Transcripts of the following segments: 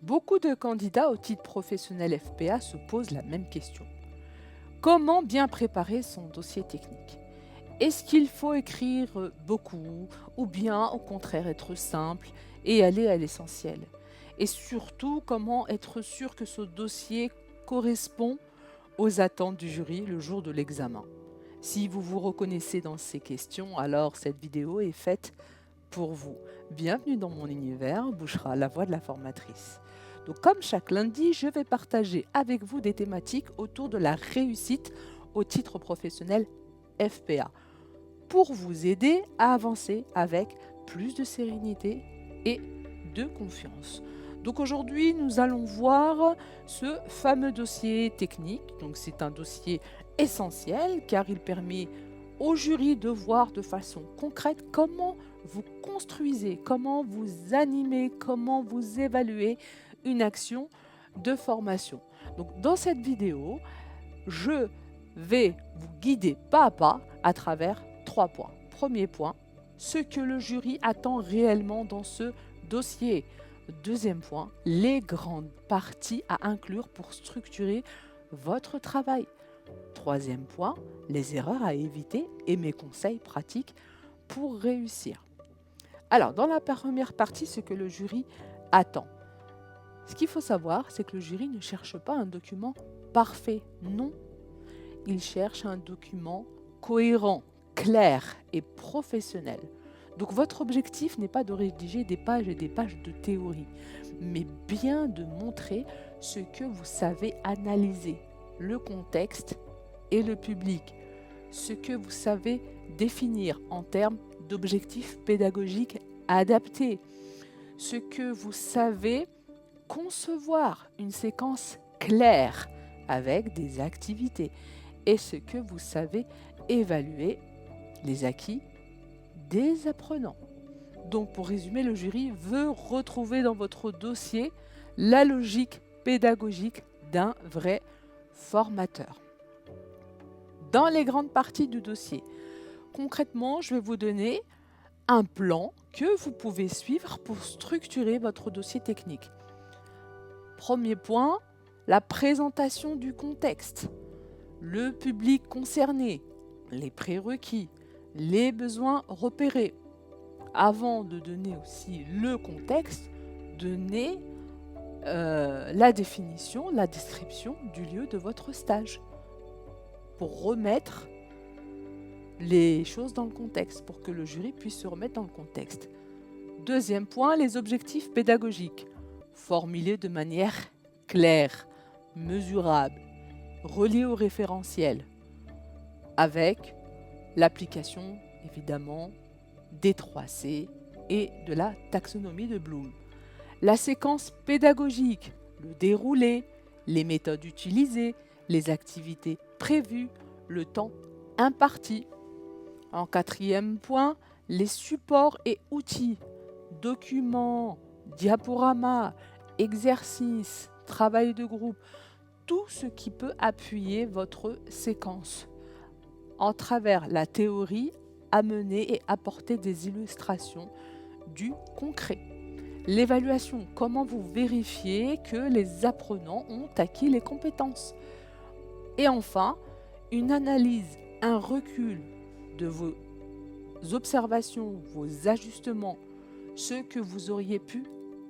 Beaucoup de candidats au titre professionnel FPA se posent la même question. Comment bien préparer son dossier technique? Est-ce qu'il faut écrire beaucoup ou bien au contraire être simple et aller à l'essentiel? Et surtout, comment être sûr que ce dossier correspond aux attentes du jury le jour de l'examen? Si vous vous reconnaissez dans ces questions, alors cette vidéo est faite pour vous. Bienvenue dans mon univers, Bouchra, la voix de la formatrice. Donc, comme chaque lundi, je vais partager avec vous des thématiques autour de la réussite au titre professionnel FPA pour vous aider à avancer avec plus de sérénité et de confiance. Donc aujourd'hui, nous allons voir ce fameux dossier technique. Donc c'est un dossier essentiel car il permet au jury de voir de façon concrète comment vous construisez, comment vous animez, comment vous évaluez une action de formation. Donc dans cette vidéo, je vais vous guider pas à pas à travers 3 points. Premier point, ce que le jury attend réellement dans ce dossier. Deuxième point, les grandes parties à inclure pour structurer votre travail. Troisième point, les erreurs à éviter et mes conseils pratiques pour réussir. Alors, dans la première partie, ce que le jury attend. Ce qu'il faut savoir, c'est que le jury ne cherche pas un document parfait. Non, il cherche un document cohérent, clair et professionnel. Donc votre objectif n'est pas de rédiger des pages et des pages de théorie, mais bien de montrer ce que vous savez analyser, le contexte et le public, ce que vous savez définir en termes d'objectifs pédagogiques adaptés, ce que vous savez concevoir une séquence claire avec des activités et ce que vous savez évaluer les acquis des apprenants. Donc pour résumer, le jury veut retrouver dans votre dossier la logique pédagogique d'un vrai formateur. Dans les grandes parties du dossier, concrètement, je vais vous donner un plan que vous pouvez suivre pour structurer votre dossier technique. Premier point, la présentation du contexte, le public concerné, les prérequis, les besoins repérés. Avant de donner aussi le contexte, donnez la définition, la description du lieu de votre stage pour remettre les choses dans le contexte, pour que le jury puisse se remettre dans le contexte. Deuxième point, les objectifs pédagogiques. Formulés de manière claire, mesurable, reliés au référentiel, avec l'application évidemment des 3C et de la taxonomie de Bloom. La séquence pédagogique, le déroulé, les méthodes utilisées, les activités prévues, le temps imparti. En quatrième point, les supports et outils, documents, diaporamas, exercices, travail de groupe, tout ce qui peut appuyer votre séquence. En travers la théorie, amener et apporter des illustrations du concret. L'évaluation, comment vous vérifiez que les apprenants ont acquis les compétences. Et enfin, une analyse, un recul de vos observations, vos ajustements, ce que vous auriez pu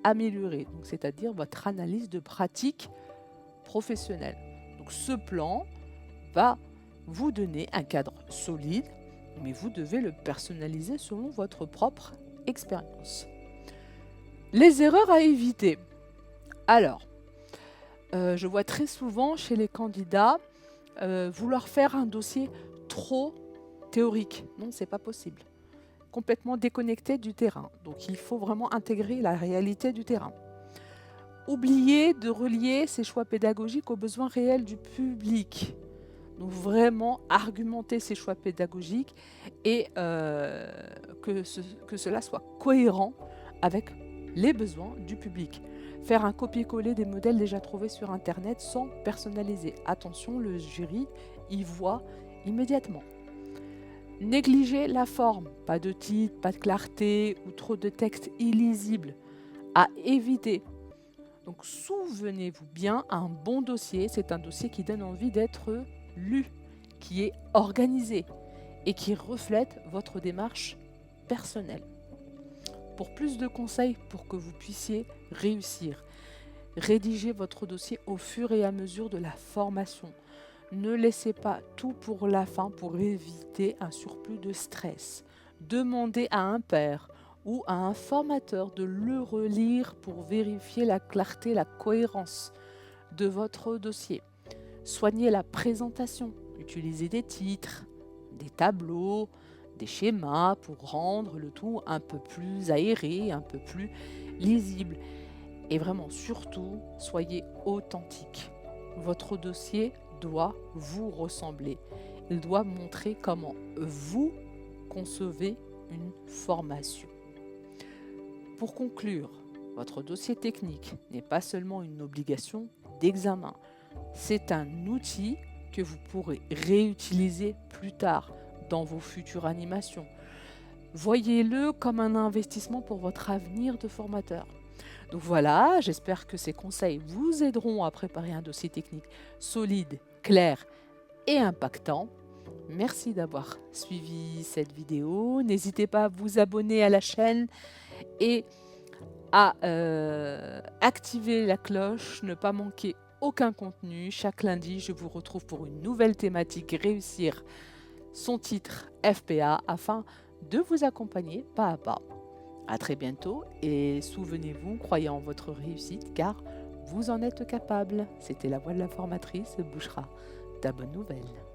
améliorer, donc c'est-à-dire votre analyse de pratique professionnelle. Donc ce plan va vous donner un cadre solide, mais vous devez le personnaliser selon votre propre expérience. Les erreurs à éviter. Alors, je vois très souvent chez les candidats vouloir faire un dossier trop théorique. Non, c'est pas possible. Complètement déconnecté du terrain. Donc il faut vraiment intégrer la réalité du terrain. Oublier de relier ses choix pédagogiques aux besoins réels du public. Donc vraiment argumenter ses choix pédagogiques et que cela soit cohérent avec les besoins du public. Faire un copier-coller des modèles déjà trouvés sur Internet sans personnaliser. Attention, le jury y voit immédiatement. Négliger la forme, pas de titre, pas de clarté ou trop de texte illisible. À éviter. Donc souvenez-vous bien, un bon dossier, c'est un dossier qui donne envie d'être lu, qui est organisé et qui reflète votre démarche personnelle. Pour plus de conseils pour que vous puissiez réussir, rédigez votre dossier au fur et à mesure de la formation. Ne laissez pas tout pour la fin pour éviter un surplus de stress. Demandez à un père ou à un formateur de le relire pour vérifier la clarté, la cohérence de votre dossier. Soignez la présentation. Utilisez des titres, des tableaux, des schémas pour rendre le tout un peu plus aéré, un peu plus lisible. Et vraiment, surtout, soyez authentique. Votre dossier doit vous ressembler. Il doit montrer comment vous concevez une formation. Pour conclure, votre dossier technique n'est pas seulement une obligation d'examen. C'est un outil que vous pourrez réutiliser plus tard dans vos futures animations. Voyez-le comme un investissement pour votre avenir de formateur. Donc voilà, j'espère que ces conseils vous aideront à préparer un dossier technique solide, clair et impactant. Merci d'avoir suivi cette vidéo. N'hésitez pas à vous abonner à la chaîne et à activer la cloche, ne pas manquer aucun contenu. Chaque lundi, je vous retrouve pour une nouvelle thématique, réussir son titre FPA, afin de vous accompagner pas à pas. À très bientôt et souvenez-vous, croyez en votre réussite car vous en êtes capable. C'était la voix de la formatrice Bouchra. Ta bonne nouvelle.